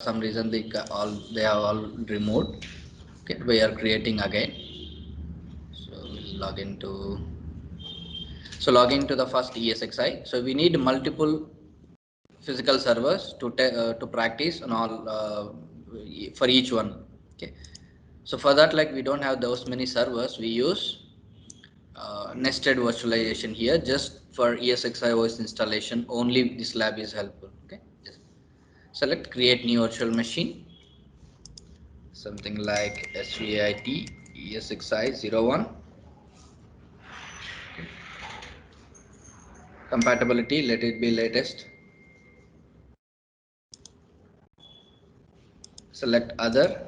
some reason they have all removed. Okay, we are creating again. So we'll log into the first ESXi. So we need multiple physical servers to practice on all for each one. Okay, so for that, like we don't have those many servers, we use nested virtualization here just for ESXi OS installation. Only this lab is helpful. Okay, just select create new virtual machine, something like SVIT ESXi01. Compatibility, let it be latest. Select other.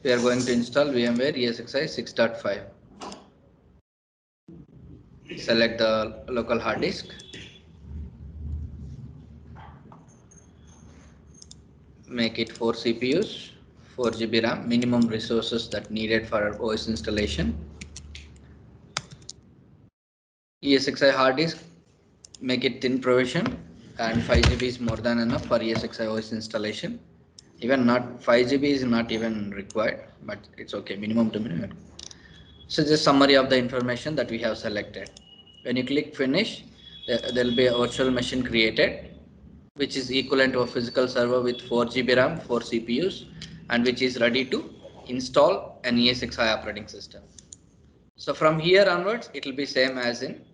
We are going to install VMware ESXi 6.5. Select the local hard disk. Make it 4 CPUs, 4 GB RAM, minimum resources that needed for OS installation. ESXi hard disk, make it thin provision, and 5 GB is more than enough for ESXi OS installation. Even not 5 GB is not even required, but it's okay, minimum to minimum. So just summary of the information that we have selected. When you click finish, there will be a virtual machine created, which is equivalent to a physical server with 4 GB RAM, 4 CPUs, and which is ready to install an ESXi operating system. So from here onwards, it will be same as in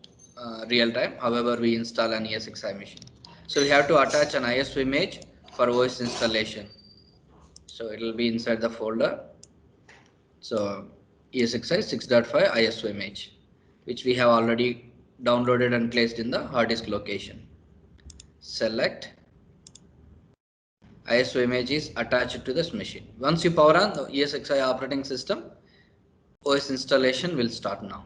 real time. However, we install an ESXi machine. So we have to attach an ISO image for OS installation. So it will be inside the folder. So ESXi 6.5 ISO image, which we have already downloaded and placed in the hard disk location. Select ISO image is attached to this machine. Once you power on the ESXi operating system, OS installation will start now.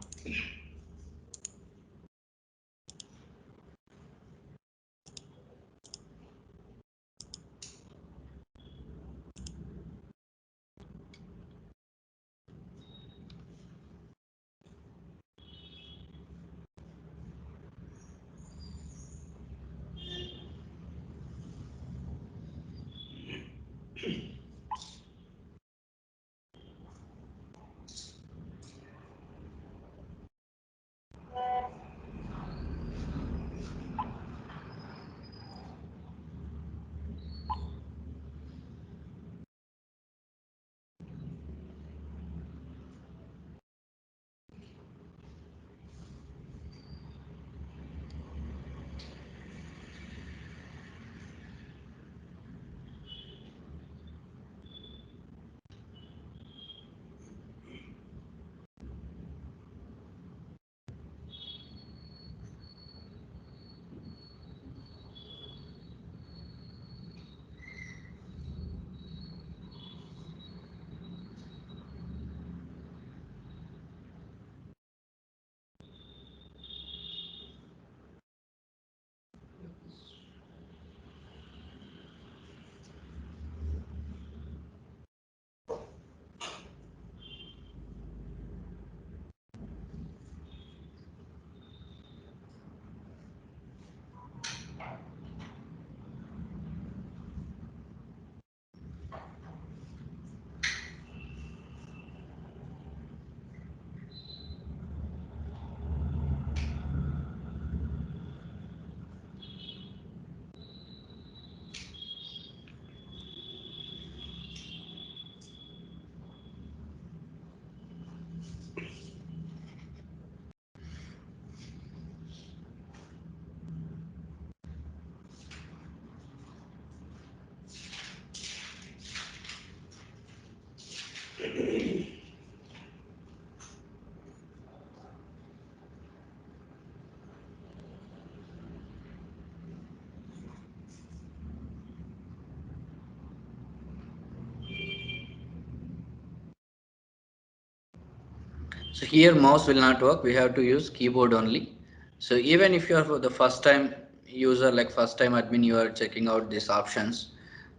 So here mouse will not work. We have to use keyboard only. So even if you are for the first time user, like first time admin, you are checking out these options.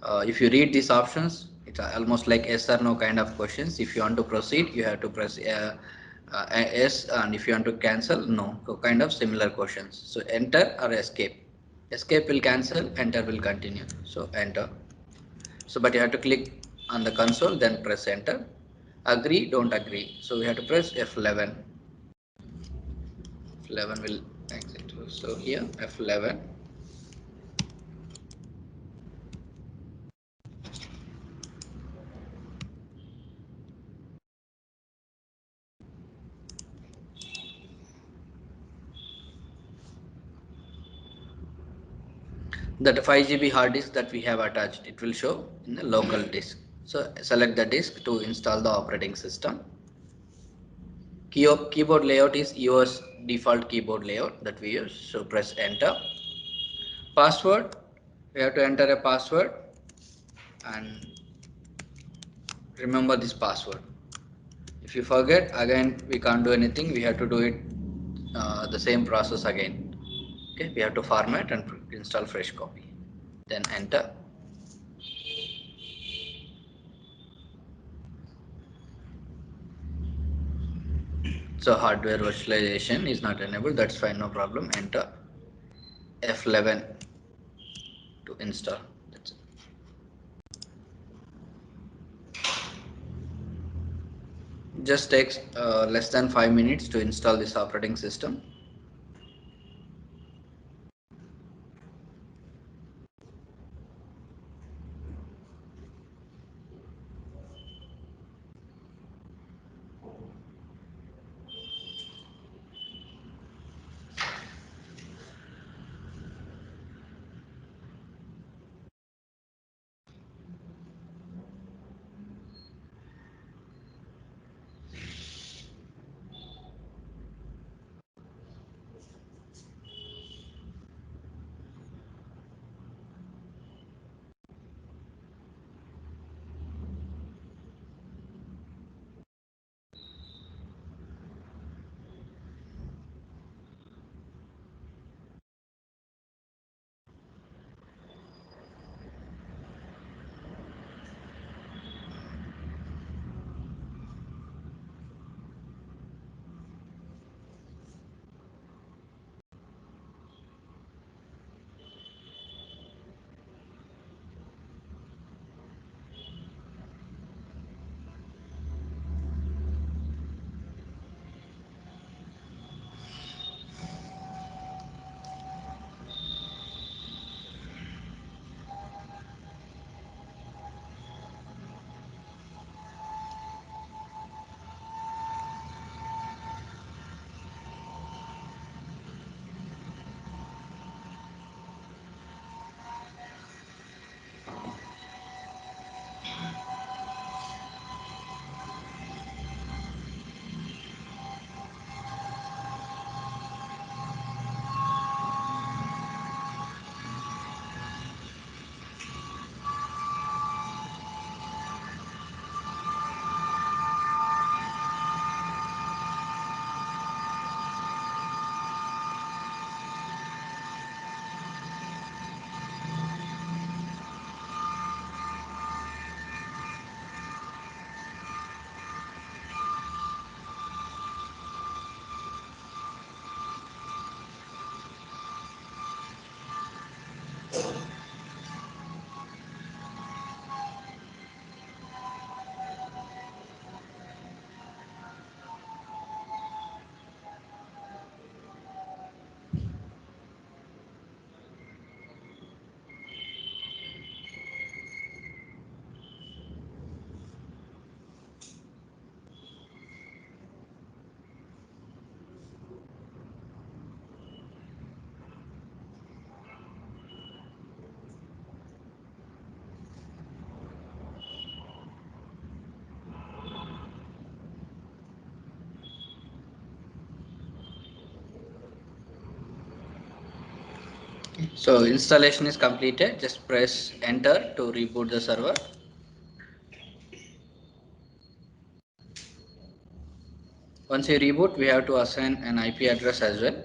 If you read these options, it's almost like yes or no kind of questions. If you want to proceed, you have to press yes, and if you want to cancel, no. So kind of similar questions. So enter or escape. Escape will cancel, enter will continue. So enter. So, but you have to click on the console, then press enter. Agree, don't agree. So we have to press F11. F11 will exit. So here F11. That 5 GB hard disk that we have attached, it will show in the local disk. So select the disk to install the operating system. Keyboard layout is yours default keyboard layout that we use. So press enter. Password, we have to enter a password and remember this password. If you forget, again we can't do anything. We have to do it the same process again. Okay, we have to format and install fresh copy. Then enter. So hardware virtualization is not enabled. That's fine, no problem. Enter F11 to install. That's it. Just takes less than 5 minutes to install this operating system. So installation is completed. Just press enter to reboot the server. Once you reboot, we have to assign an IP address as well.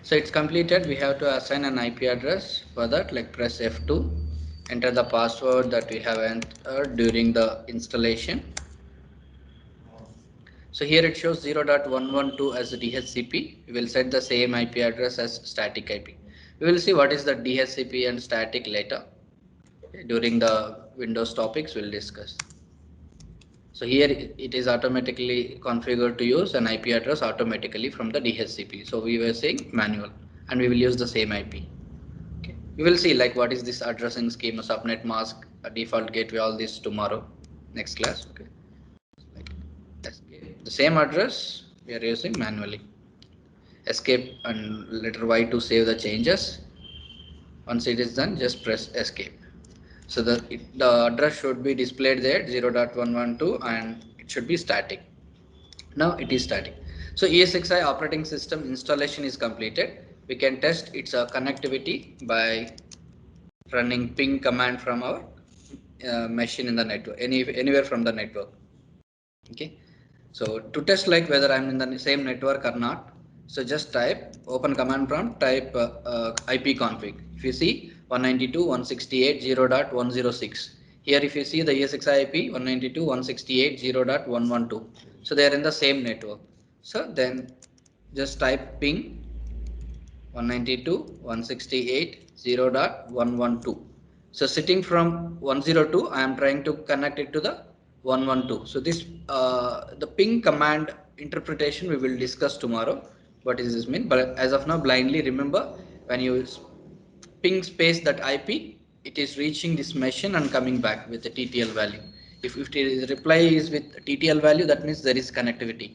So it's completed. We have to assign an IP address. For that, like press F2, enter the password that we have entered during the installation. So here it shows 0.112 as DHCP. We will set the same IP address as static IP. We will see what is the DHCP and static later. During the Windows topics, we'll discuss. So here it is automatically configured to use an IP address automatically from the DHCP. So we were saying manual, and we will use the same IP. Okay. We will see like what is this addressing scheme, a subnet mask, a default gateway, all this tomorrow, next class. Okay. Like escape. The same address we are using manually. Escape and letter Y to save the changes. Once it is done, just press escape. So the address should be displayed there 0.112 and it should be static. Now it is static. So ESXi operating system installation is completed. We can test its connectivity by running ping command from our machine in the network, anywhere from the network. Okay. So to test like whether I'm in the same network or not, so just type open command prompt, type ipconfig. If you see 192.168.0.106, here if you see the ESXi IP 192.168.0.112, so they are in the same network. So then just type ping 192.168.0.112. So sitting from 102, I am trying to connect it to the 112. So this the ping command interpretation we will discuss tomorrow. What does this mean? But as of now, blindly remember when you ping space that IP, it is reaching this machine and coming back with the TTL value. If the reply is with TTL value, that means there is connectivity.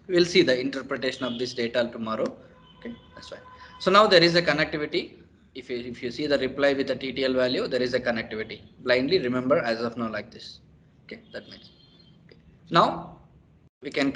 We will see the interpretation of this data tomorrow. Okay, that's fine. So now there is a connectivity. If you see the reply with the TTL value, there is a connectivity. Blindly remember as of now like this. Okay, that means. Okay. Now we can